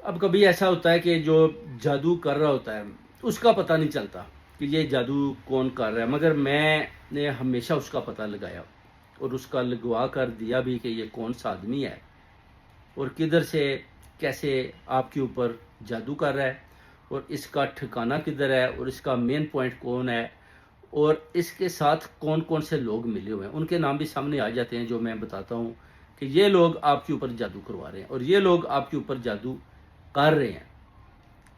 اب کبھی ایسا ہوتا ہے کہ جو جادو کر رہا ہوتا ہے اس کا پتہ نہیں چلتا کہ یہ جادو کون کر رہا ہے، مگر میں نے ہمیشہ اس کا پتہ لگایا اور اس کا لگوا کر دیا بھی کہ یہ کون سا آدمی ہے اور کدھر سے کیسے آپ کے اوپر جادو کر رہا ہے اور اس کا ٹھکانہ کدھر ہے اور اس کا مین پوائنٹ کون ہے اور اس کے ساتھ کون کون سے لوگ ملے ہوئے ہیں، ان کے نام بھی سامنے آ جاتے ہیں جو میں بتاتا ہوں کہ یہ لوگ آپ کے اوپر جادو کروا رہے ہیں اور یہ لوگ آپ کے اوپر جادو کر رہے ہیں۔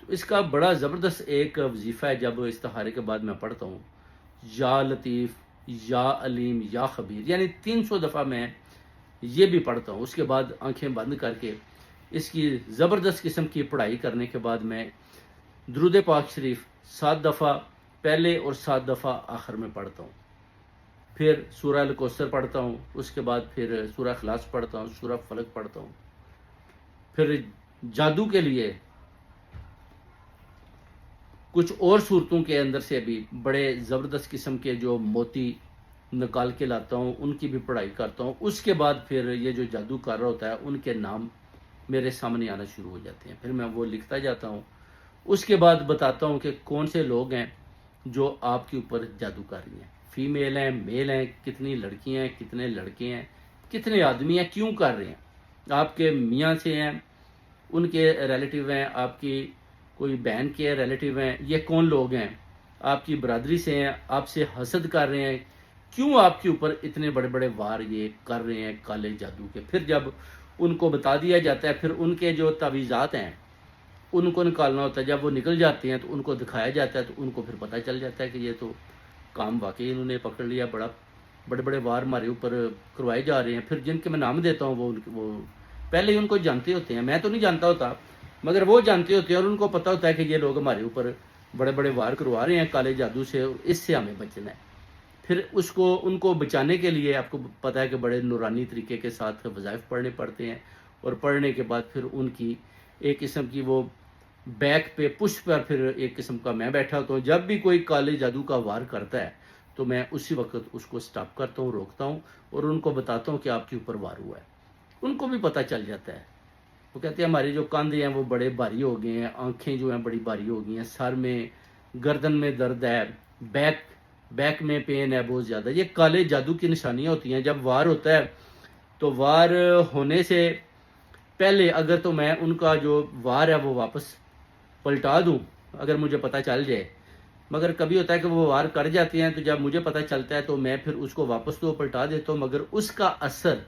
تو اس کا بڑا زبردست ایک وظیفہ ہے، جب استخارے کے بعد میں پڑھتا ہوں یا لطیف یا علیم یا خبیر، یعنی 300 دفعہ میں یہ بھی پڑھتا ہوں۔ اس کے بعد آنکھیں بند کر کے اس کی زبردست قسم کی پڑھائی کرنے کے بعد میں درود پاک شریف 7 دفعہ پہلے اور 7 دفعہ آخر میں پڑھتا ہوں، پھر سورہ الکوثر پڑھتا ہوں، اس کے بعد پھر سورہ اخلاص پڑھتا ہوں، سورہ فلق پڑھتا ہوں۔ پھر جادو کے لیے کچھ اور صورتوں کے اندر سے بھی بڑے زبردست قسم کے جو موتی نکال کے لاتا ہوں، ان کی بھی پڑھائی کرتا ہوں۔ اس کے بعد پھر یہ جو جادو کر رہا ہوتا ہے ان کے نام میرے سامنے آنا شروع ہو جاتے ہیں، پھر میں وہ لکھتا جاتا ہوں۔ اس کے بعد بتاتا ہوں کہ کون سے لوگ ہیں جو آپ کے اوپر جادو کر رہی ہیں، فیمیل ہیں، میل ہیں، کتنی لڑکیاں ہیں، کتنے لڑکے ہیں، کتنے آدمی ہیں، کیوں کر رہے ہیں، آپ کے میاں سے ہیں، ان کے ریلیٹیو ہیں، آپ کی کوئی بہن کے ریلیٹیو ہیں، یہ کون لوگ ہیں، آپ کی برادری سے ہیں، آپ سے حسد کر رہے ہیں، کیوں آپ کے اوپر اتنے بڑے بڑے وار یہ کر رہے ہیں کالے جادو کے۔ پھر جب ان کو بتا دیا جاتا ہے، پھر ان کے جو تعویذات ہیں ان کو نکالنا ہوتا ہے، جب وہ نکل جاتے ہیں تو ان کو دکھایا جاتا ہے، تو ان کو پھر پتہ چل جاتا ہے کہ یہ تو کام واقعی انہوں نے پکڑ لیا، بڑے بڑے وار ہمارے اوپر کروائے جا رہے ہیں۔ پھر جن کے میں نام دیتا ہوں وہ پہلے ہی ان کو جانتے ہوتے ہیں، میں تو نہیں جانتا ہوتا مگر وہ جانتے ہوتے ہیں، اور ان کو پتہ ہوتا ہے کہ یہ لوگ ہمارے اوپر بڑے بڑے وار کروا رہے ہیں کالے جادو سے، اور اس سے ہمیں بچنا ہے۔ پھر ان کو بچانے کے لیے آپ کو پتہ ہے کہ بڑے نورانی طریقے کے ساتھ وظائف پڑھنے پڑتے ہیں، اور پڑھنے کے بعد پھر ان کی ایک قسم کی وہ بیک پہ پش پر پھر ایک قسم کا میں بیٹھا ہوتا ہوں۔ جب بھی کوئی کالے جادو کا وار کرتا ہے تو میں اسی وقت اس کو سٹاپ کرتا ہوں، روکتا ہوں اور ان کو بتاتا ہوں کہ آپ کے اوپر وار ہوا ہے۔ ان کو بھی پتہ چل جاتا ہے، وہ کہتے ہیں ہمارے جو کاندھے ہیں وہ بڑے بھاری ہو گئے ہیں، آنکھیں جو ہیں بڑی بھاری ہو گئی ہیں، سر میں گردن میں درد ہے، بیک میں پین ہے بہت زیادہ۔ یہ کالے جادو کی نشانیاں ہوتی ہیں۔ جب وار ہوتا ہے تو وار ہونے سے پہلے اگر تو میں ان کا جو وار ہے وہ واپس پلٹا دوں اگر مجھے پتہ چل جائے، مگر کبھی ہوتا ہے کہ وہ وار کر جاتے ہیں، تو جب مجھے پتہ چلتا ہے تو میں پھر اس کو واپس تو پلٹا دیتا ہوں، مگر اس کا اثر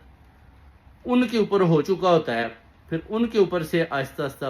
ان کے اوپر ہو چکا ہوتا ہے، پھر ان کے اوپر سے آہستہ آہستہ